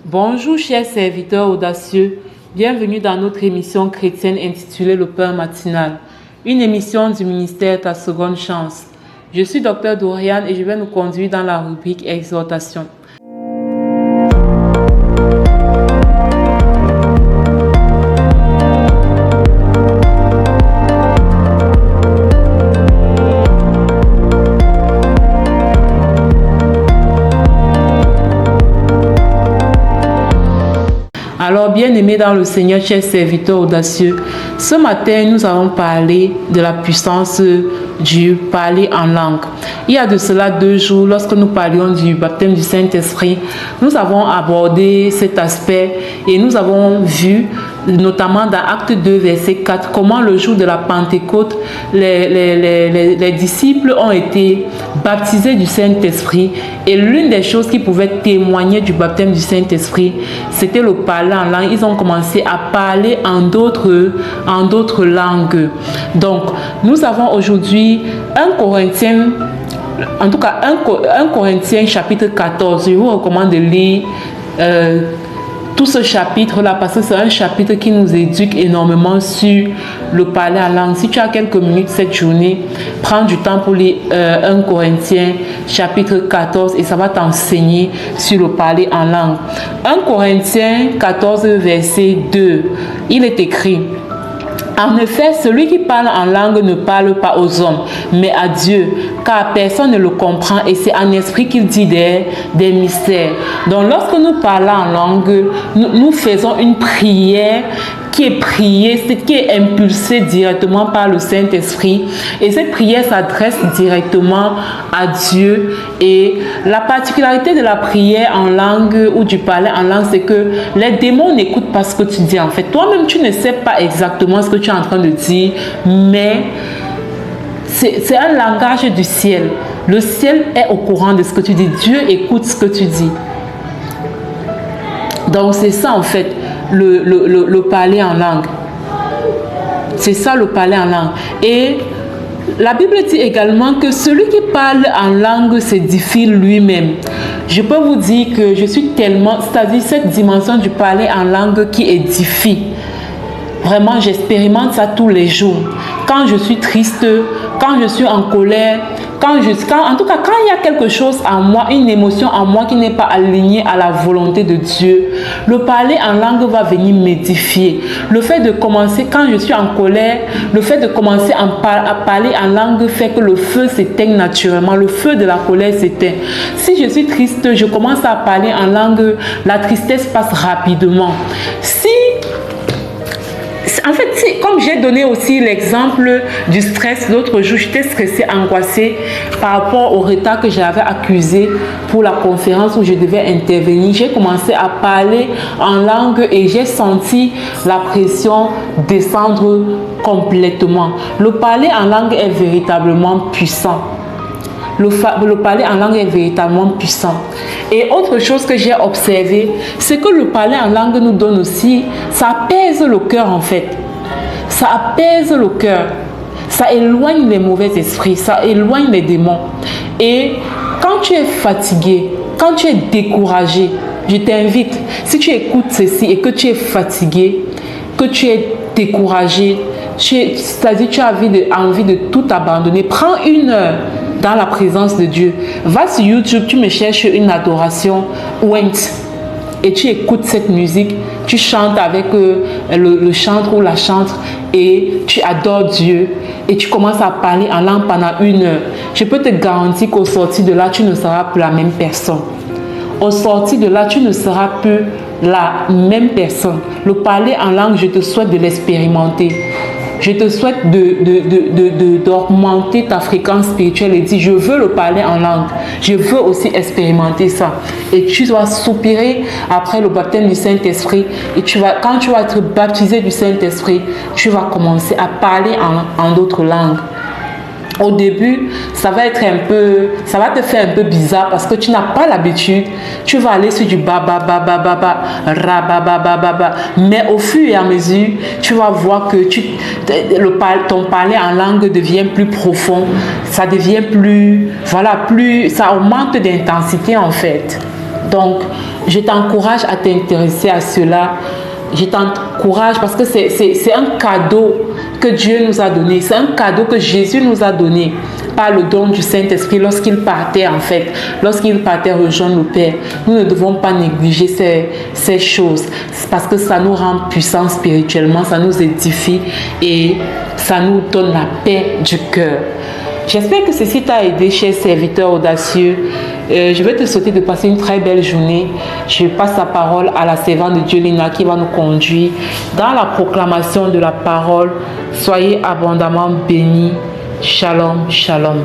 Bonjour chers serviteurs audacieux, bienvenue dans notre émission chrétienne intitulée Le Pain matinal, une émission du ministère Ta Seconde Chance. Je suis Dr Dorian et je vais nous conduire dans la rubrique Exhortation. Alors, bien-aimés dans le Seigneur, chers serviteurs audacieux, ce matin, nous allons parler de la puissance du parler en langue. Il y a de cela 2 jours, lorsque nous parlions du baptême du Saint-Esprit, nous avons abordé cet aspect et nous avons vu, notamment dans Acte 2, verset 4, comment le jour de la Pentecôte, les disciples ont été baptisés du Saint-Esprit. Et l'une des choses qui pouvaient témoigner du baptême du Saint-Esprit, c'était le parler en langue. Ils ont commencé à parler en d'autres langues. Donc, nous avons aujourd'hui 1 Corinthiens, en tout cas 1 Corinthiens chapitre 14. Je vous recommande de lire tout ce chapitre-là, parce que c'est un chapitre qui nous éduque énormément sur le parler en langue. Si tu as quelques minutes cette journée, prends du temps pour lire 1 Corinthiens chapitre 14 et ça va t'enseigner sur le parler en langue. 1 Corinthiens 14 verset 2, il est écrit: en effet, celui qui parle en langue ne parle pas aux hommes, mais à Dieu, car personne ne le comprend et c'est en esprit qu'il dit des mystères. Donc, lorsque nous parlons en langue, nous faisons une prière qui est priée, qui est impulsée directement par le Saint-Esprit. Et cette prière s'adresse directement à Dieu. Et la particularité de la prière en langue ou du parler en langue, c'est que les démons n'écoutent pas ce que tu dis. En fait, toi-même, tu ne sais pas exactement ce que tu es en train de dire, mais c'est un langage du ciel. Le ciel est au courant de ce que tu dis. Dieu écoute ce que tu dis. Donc, c'est ça, en fait, le parler en langue. C'est ça, le parler en langue. Et la Bible dit également que celui qui parle en langue s'édifie lui-même. Je peux vous dire que je suis tellement... C'est-à-dire cette dimension du parler en langue qui édifie. Vraiment, j'expérimente ça tous les jours. Quand je suis triste, quand je suis en colère, en tout cas, quand il y a quelque chose en moi, une émotion en moi qui n'est pas alignée à la volonté de Dieu, le parler en langue va venir m'édifier. Le fait de commencer, quand je suis en colère, le fait de commencer à parler en langue fait que le feu s'éteint naturellement. Le feu de la colère s'éteint. Si je suis triste, je commence à parler en langue, la tristesse passe rapidement. En fait, comme j'ai donné aussi l'exemple du stress, l'autre jour, j'étais stressée, angoissée par rapport au retard que j'avais accusé pour la conférence où je devais intervenir. J'ai commencé à parler en langue et j'ai senti la pression descendre complètement. Le parler en langue est véritablement puissant. Le parler en langue est véritablement puissant. Et autre chose que j'ai observé, c'est que le parler en langue nous donne aussi, ça apaise le cœur en fait. Ça apaise le cœur. Ça éloigne les mauvais esprits, ça éloigne les démons. Et quand tu es fatigué, quand tu es découragé, je t'invite, si tu écoutes ceci et que tu es fatigué, que tu es découragé, c'est-à-dire tu as envie de tout abandonner, prends 1 heure dans la présence de Dieu. Va sur YouTube, tu me cherches une adoration, Went, et tu écoutes cette musique, tu chantes avec le chantre ou la chantre et tu adores Dieu et tu commences à parler en langue pendant 1 heure. Je peux te garantir qu'au sorti de là, tu ne seras plus la même personne. Au sorti de là, tu ne seras plus la même personne. Le parler en langue, je te souhaite de l'expérimenter. Je te souhaite d'augmenter ta fréquence spirituelle et dire, je veux le parler en langue. Je veux aussi expérimenter ça. Et tu dois soupirer après le baptême du Saint-Esprit. Et quand tu vas être baptisé du Saint-Esprit, tu vas commencer à parler en d'autres langues. Au début, ça va te faire un peu bizarre parce que tu n'as pas l'habitude. Tu vas aller sur du ba ba ba ba ba ba ra ba ba ba ba ba. Mais au fur et à mesure, tu vas voir que ton parler en langue devient plus profond. Ça devient ça augmente d'intensité en fait. Donc, je t'encourage à t'intéresser à cela. Je t'encourage parce que c'est un cadeau que Dieu nous a donné. C'est un cadeau que Jésus nous a donné par le don du Saint-Esprit lorsqu'il partait en fait. Lorsqu'il partait rejoindre le Père. Nous ne devons pas négliger ces choses. C'est parce que ça nous rend puissants spirituellement, ça nous édifie et ça nous donne la paix du cœur. J'espère que ceci t'a aidé, cher serviteur audacieux. Je vais te souhaiter de passer une très belle journée. Je passe la parole à la servante de Dieu, Lina, qui va nous conduire dans la proclamation de la parole. Soyez abondamment bénis. Shalom, shalom.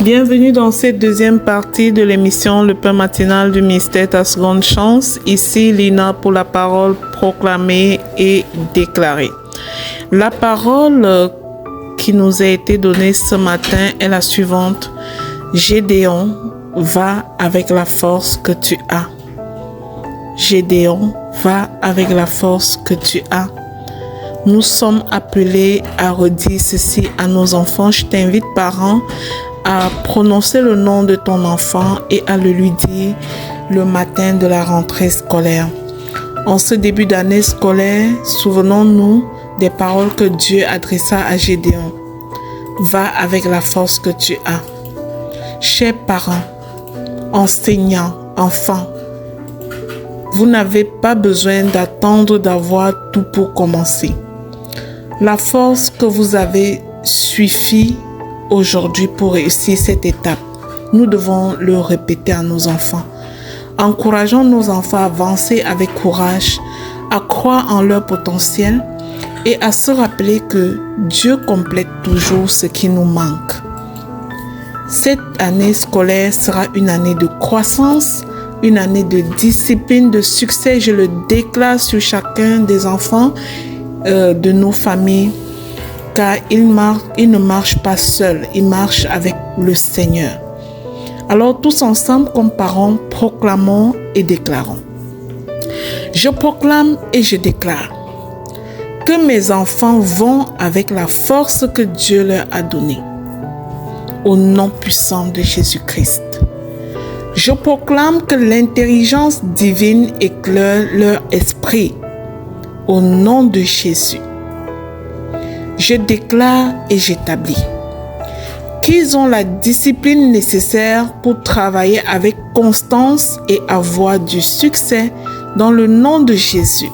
Bienvenue dans cette deuxième partie de l'émission Le pain matinal du ministère Ta Seconde Chance. Ici Lina pour la parole proclamée et déclarée. La parole qui nous a été donnée ce matin est la suivante. Gédéon, va avec la force que tu as. Gédéon, va avec la force que tu as. Nous sommes appelés à redire ceci à nos enfants. Je t'invite, parents, à prononcer le nom de ton enfant et à le lui dire le matin de la rentrée scolaire. En ce début d'année scolaire, souvenons-nous des paroles que Dieu adressa à Gédéon. Va avec la force que tu as. Chers parents, enseignants, enfants, vous n'avez pas besoin d'attendre d'avoir tout pour commencer. La force que vous avez suffit aujourd'hui pour réussir cette étape. Nous devons le répéter à nos enfants. Encourageons nos enfants à avancer avec courage, à croire en leur potentiel et à se rappeler que Dieu complète toujours ce qui nous manque. Cette année scolaire sera une année de croissance, une année de discipline, de succès. Je le déclare sur chacun des enfants de nos familles, car il ne marche pas seul, il marche avec le Seigneur. Alors tous ensemble, comme parents, proclamons et déclarons. Je proclame et je déclare que mes enfants vont avec la force que Dieu leur a donnée. Au nom puissant de Jésus-Christ. Je proclame que l'intelligence divine éclaire leur esprit. Au nom de Jésus. Je déclare et j'établis qu'ils ont la discipline nécessaire pour travailler avec constance et avoir du succès dans le nom de Jésus.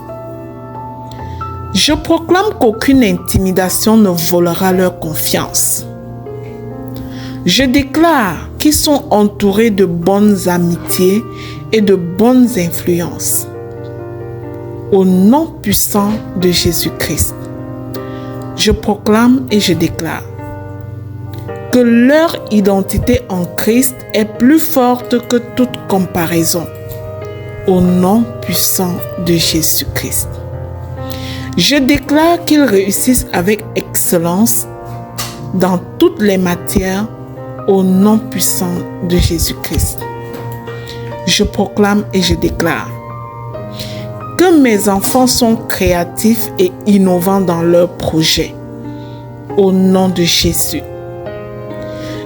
Je proclame qu'aucune intimidation ne volera leur confiance. Je déclare qu'ils sont entourés de bonnes amitiés et de bonnes influences. Au nom puissant de Jésus-Christ. Je proclame et je déclare que leur identité en Christ est plus forte que toute comparaison. Au nom puissant de Jésus-Christ. Je déclare qu'ils réussissent avec excellence dans toutes les matières au nom puissant de Jésus-Christ. Je proclame et je déclare que mes enfants sont créatifs et innovants dans leurs projets. Au nom de Jésus.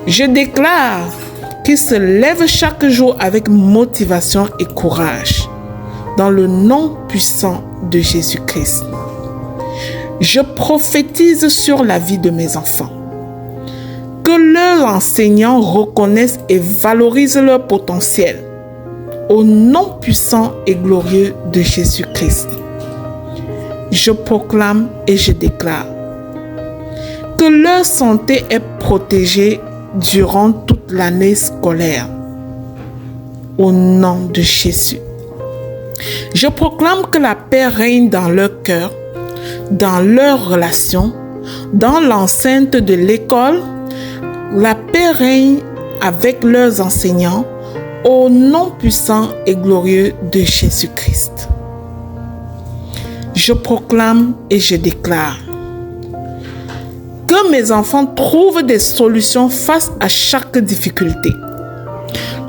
Je déclare qu'ils se lèvent chaque jour avec motivation et courage. Dans le nom puissant de Jésus-Christ. Je prophétise sur la vie de mes enfants. Que leurs enseignants reconnaissent et valorisent leur potentiel. Au nom puissant et glorieux de Jésus-Christ. Je proclame et je déclare que leur santé est protégée durant toute l'année scolaire. Au nom de Jésus. Je proclame que la paix règne dans leur cœur, dans leurs relations, dans l'enceinte de l'école. La paix règne avec leurs enseignants. Au nom puissant et glorieux de Jésus-Christ. Je proclame et je déclare Que mes enfants trouvent des solutions face à chaque difficulté.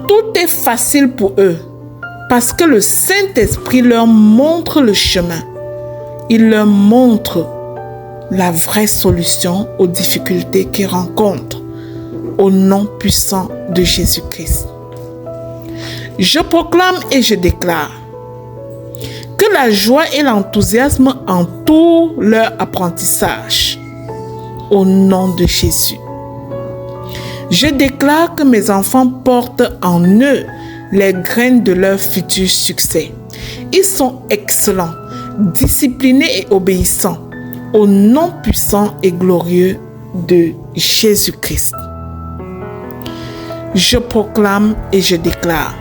Tout est facile pour eux parce que le Saint-Esprit leur montre le chemin. Il leur montre la vraie solution aux difficultés qu'ils rencontrent au nom puissant de Jésus-Christ. Je proclame et je déclare que la joie et l'enthousiasme entourent leur apprentissage au nom de Jésus. Je déclare que mes enfants portent en eux les graines de leur futur succès. Ils sont excellents, disciplinés et obéissants au nom puissant et glorieux de Jésus-Christ. Je proclame et je déclare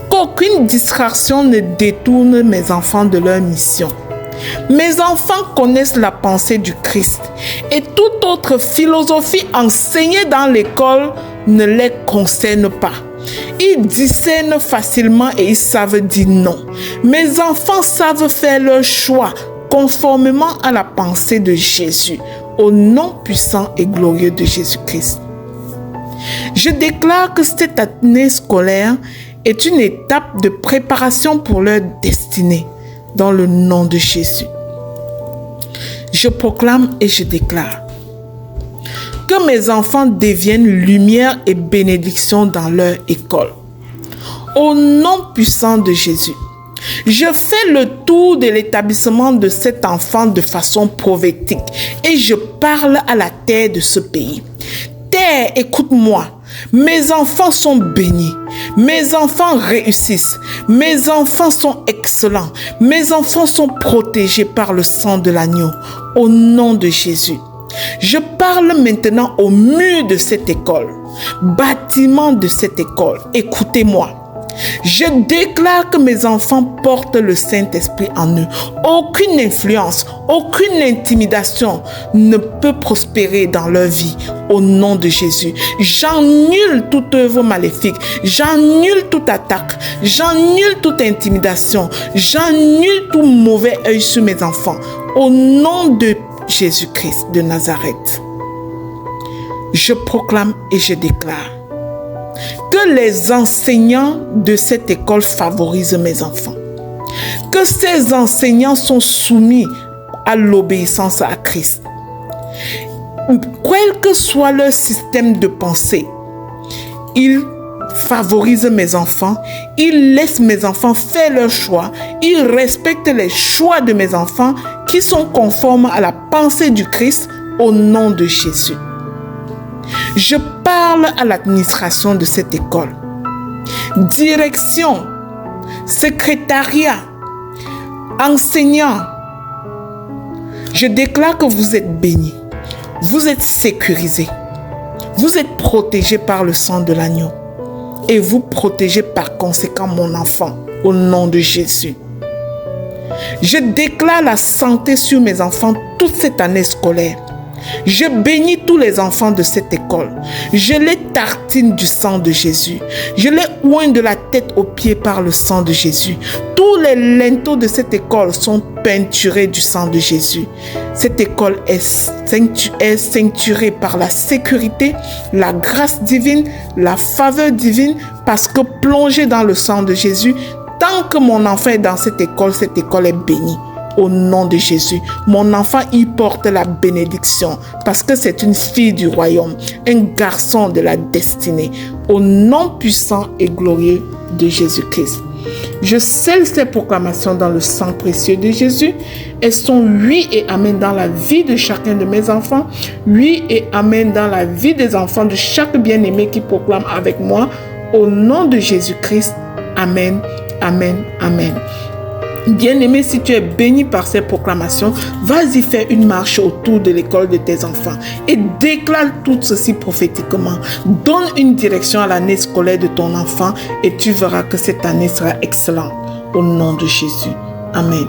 qu'aucune distraction ne détourne mes enfants de leur mission. Mes enfants connaissent la pensée du Christ et toute autre philosophie enseignée dans l'école ne les concerne pas. Ils discernent facilement et ils savent dire non. Mes enfants savent faire leur choix conformément à la pensée de Jésus, au nom puissant et glorieux de Jésus-Christ. Je déclare que cette année scolaire est une étape de préparation pour leur destinée, dans le nom de Jésus. Je proclame et je déclare que mes enfants deviennent lumière et bénédiction dans leur école. Au nom puissant de Jésus, je fais le tour de l'établissement de cet enfant de façon prophétique et je parle à la terre de ce pays. Terre, écoute-moi. Mes enfants sont bénis. Mes enfants réussissent. Mes enfants sont excellents. Mes enfants sont protégés par le sang de l'agneau. Au nom de Jésus. Je parle maintenant au mur de cette école. Bâtiment de cette école. Écoutez-moi. Je déclare que mes enfants portent le Saint-Esprit en eux. Aucune influence, aucune intimidation ne peut prospérer dans leur vie. Au nom de Jésus, j'annule toute œuvre maléfique, j'annule toute attaque, j'annule toute intimidation, j'annule tout mauvais œil sur mes enfants. Au nom de Jésus-Christ de Nazareth, je proclame et je déclare que les enseignants de cette école favorisent mes enfants. Que ces enseignants sont soumis à l'obéissance à Christ. Quel que soit leur système de pensée, ils favorisent mes enfants, ils laissent mes enfants faire leur choix, ils respectent les choix de mes enfants qui sont conformes à la pensée du Christ au nom de Jésus. Je parle à l'administration de cette école. Direction, secrétariat, enseignants. Je déclare que vous êtes bénis. Vous êtes sécurisés. Vous êtes protégés par le sang de l'agneau. Et vous protégez par conséquent mon enfant au nom de Jésus. Je déclare la santé sur mes enfants toute cette année scolaire. Je bénis tous les enfants de cette école. Je les tartine du sang de Jésus. Je les oigne de la tête aux pieds par le sang de Jésus. Tous les linteaux de cette école sont peinturés du sang de Jésus. Cette école est ceinturée par la sécurité, la grâce divine, la faveur divine, parce que plongée dans le sang de Jésus, tant que mon enfant est dans cette école est bénie. Au nom de Jésus, mon enfant y porte la bénédiction parce que c'est une fille du royaume, un garçon de la destinée. Au nom puissant et glorieux de Jésus-Christ. Je scelle ces proclamations dans le sang précieux de Jésus. Elles sont oui et amen dans la vie de chacun de mes enfants. Oui et amen dans la vie des enfants de chaque bien-aimé qui proclame avec moi. Au nom de Jésus-Christ. Amen, amen, amen. Bien-aimé, si tu es béni par ces proclamations, vas-y faire une marche autour de l'école de tes enfants et déclare tout ceci prophétiquement. Donne une direction à l'année scolaire de ton enfant et tu verras que cette année sera excellente. Au nom de Jésus. Amen.